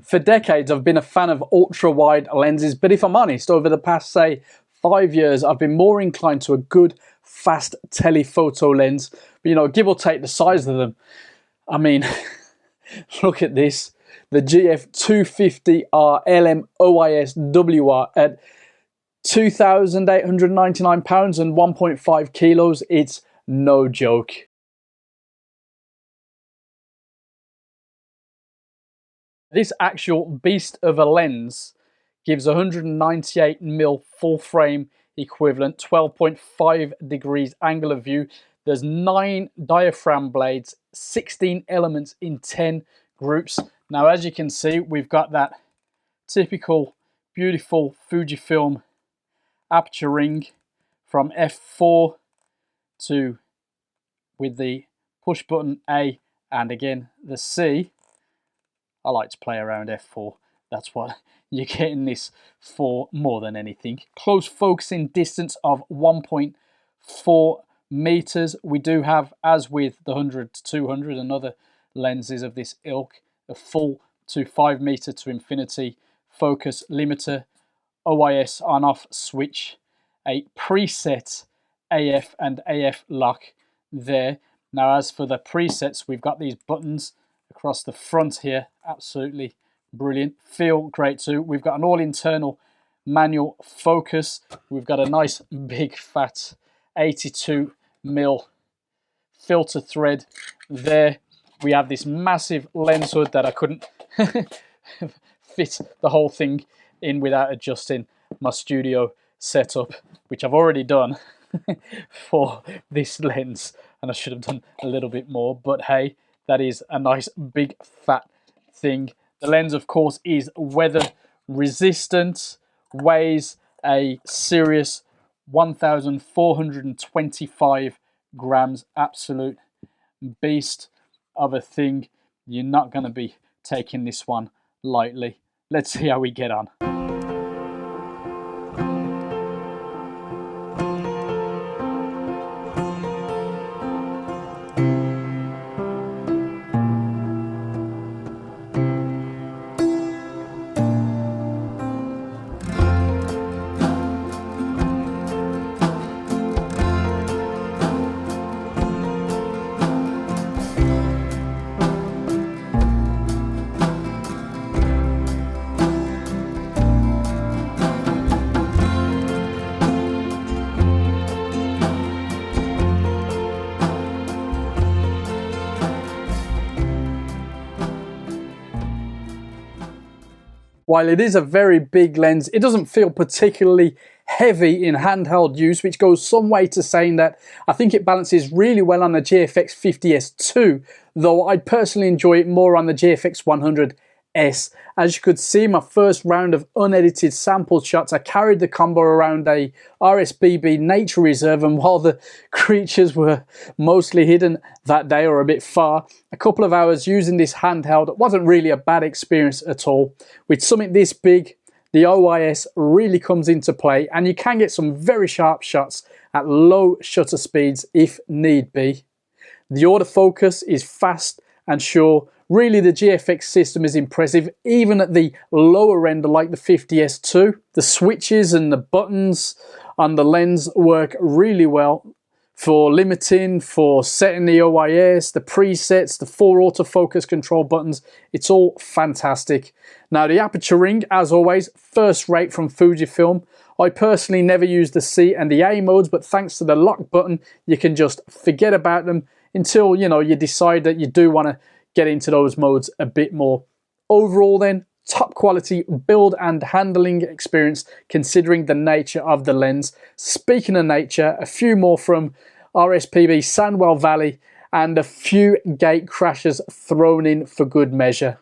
For decades, I've been a fan of ultra-wide lenses, but if I'm honest, over the past, say, 5 years, I've been more inclined to a good, fast telephoto lens, but, you know, give or take the size of them. I mean, look at this. The GF 250 R LM OIS WR at £2,899 and 1.5 kilos. It's no joke. This actual beast of a lens gives 198mm full frame equivalent, 12.5 degrees angle of view. There's 9 diaphragm blades, 16 elements in 10 groups. Now, as you can see, we've got that typical beautiful Fujifilm aperture ring from f4 to, with the push button A and again the C. I like to play around f4. That's what you're getting this for more than anything. Close focusing distance of 1.4 meters. We do have, as with the 100 to 200 and other lenses of this ilk, a full to 5 meter to infinity focus limiter, OIS on-off switch, a preset AF and AF lock there. Now, as for the presets, we've got these buttons across the front here, absolutely brilliant, feel great too. We've got an all internal manual focus. We've got a nice big fat 82mm filter thread there. We have this massive lens hood that I couldn't fit the whole thing in without adjusting my studio setup, which I've already done for this lens, and I should have done a little bit more, but hey, that is a nice big fat thing. The lens, of course, is weather resistant, weighs a serious 1,425 grams, absolute beast of a thing. You're not going to be taking this one lightly. Let's see how we get on. While it is a very big lens, it doesn't feel particularly heavy in handheld use, which goes some way to saying that I think it balances really well on the GFX 50S2, though I personally enjoy it more on the GFX 100S. As you could see, my first round of unedited sample shots, I carried the combo around a RSPB nature reserve, and while the creatures were mostly hidden that day or a bit far, a couple of hours using this handheld wasn't really a bad experience at all. With something this big, the OIS really comes into play, and you can get some very sharp shots at low shutter speeds if need be. The autofocus is fast and sure. Really, the GFX system is impressive, even at the lower end like the 50S2. The switches and the buttons on the lens work really well for limiting, for setting the OIS, the presets, the 4 autofocus control buttons. It's all fantastic. Now, the aperture ring, as always, first rate from Fujifilm. I personally never use the C and the A modes, but thanks to the lock button, you can just forget about them until, you know, you decide that you do want to get into those modes a bit more. Overall then, top quality build and handling experience considering the nature of the lens. Speaking of nature, a few more from RSPB Sandwell Valley and a few gate crashes thrown in for good measure.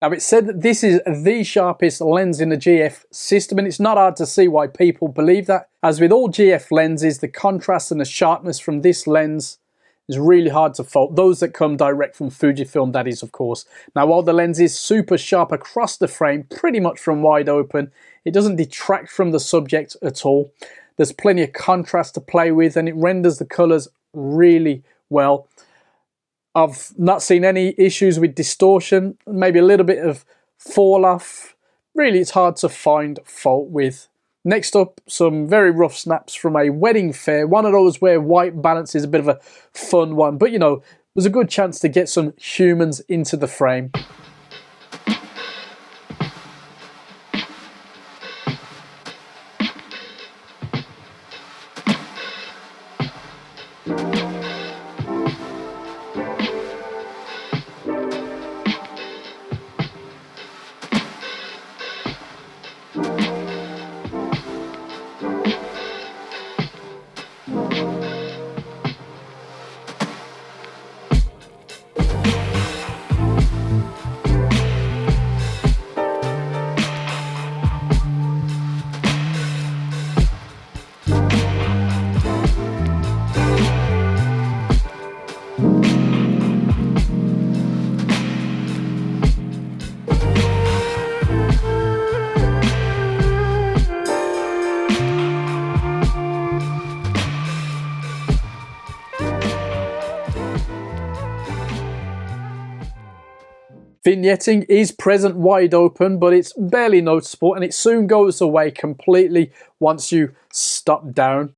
Now, it's said that this is the sharpest lens in the GF system, and it's not hard to see why people believe that. As with all GF lenses, the contrast and the sharpness from this lens is really hard to fault. Those that come direct from Fujifilm, that is, of course. Now, while the lens is super sharp across the frame, pretty much from wide open, it doesn't detract from the subject at all. There's plenty of contrast to play with, and it renders the colours really well. I've not seen any issues with distortion, maybe a little bit of fall off. Really, it's hard to find fault with. Next up, some very rough snaps from a wedding fair. One of those where white balance is a bit of a fun one, but you know, was a good chance to get some humans into the frame. Vignetting is present wide open, but it's barely noticeable, and it soon goes away completely once you stop down.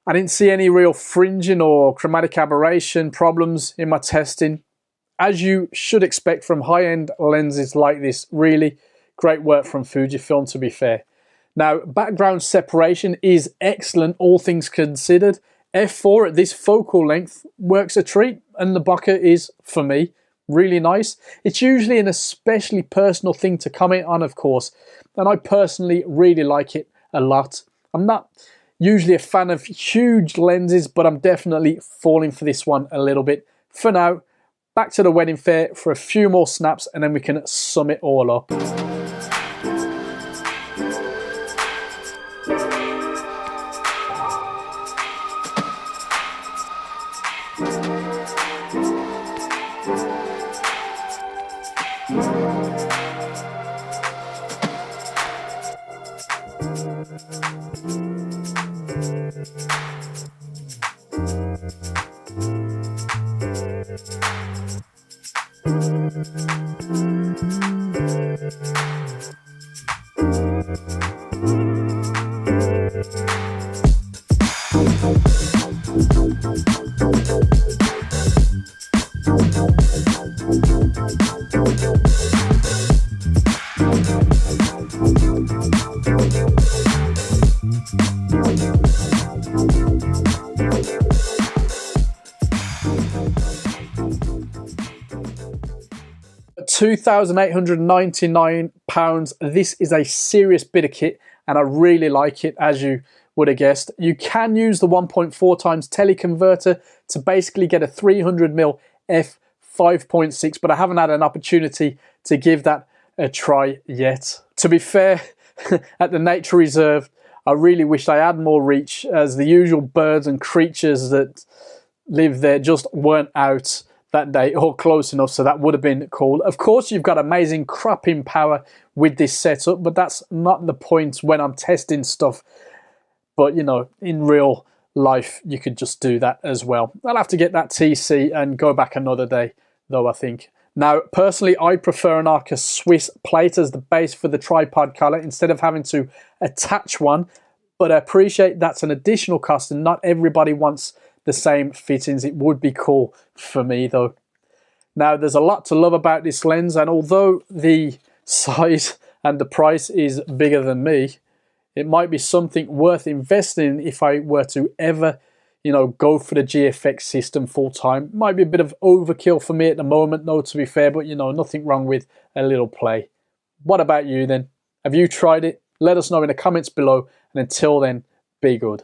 I didn't see any real fringing or chromatic aberration problems in my testing, as you should expect from high-end lenses like this. Really great work from Fujifilm, to be fair. Now, background separation is excellent, all things considered. f4 at this focal length works a treat, and the bokeh is, for me, really nice. It's usually an especially personal thing to comment on, of course, and I personally really like it a lot. I'm not usually a fan of huge lenses, but I'm definitely falling for this one a little bit. For now, back to the wedding fair for a few more snaps, and then we can sum it all up. 2,899 pounds. This is a serious bit of kit, and I really like it, as you would have guessed. You can use the 1.4 times teleconverter to basically get a 300mm f5.6, but I haven't had an opportunity to give that a try yet. To be fair, at the nature reserve, I really wished I had more reach, as the usual birds and creatures that live there just weren't out that day or close enough, so that would have been cool. Of course, you've got amazing cropping power with this setup, but that's not the point when I'm testing stuff. But you know, in real life, you could just do that as well. I'll have to get that TC and go back another day, though, I think. Now, personally, I prefer an Arca Swiss plate as the base for the tripod collar instead of having to attach one, but I appreciate that's an additional cost and not everybody wants the same fittings. It would be cool for me, though. Now, there's a lot to love about this lens, and although the size and the price is bigger than me, it might be something worth investing in if I were to ever, you know, go for the GFX system full time. Might be a bit of overkill for me at the moment, though, to be fair, but you know, nothing wrong with a little play. What about you then? Have you tried it? Let us know in the comments below, and until then, be good.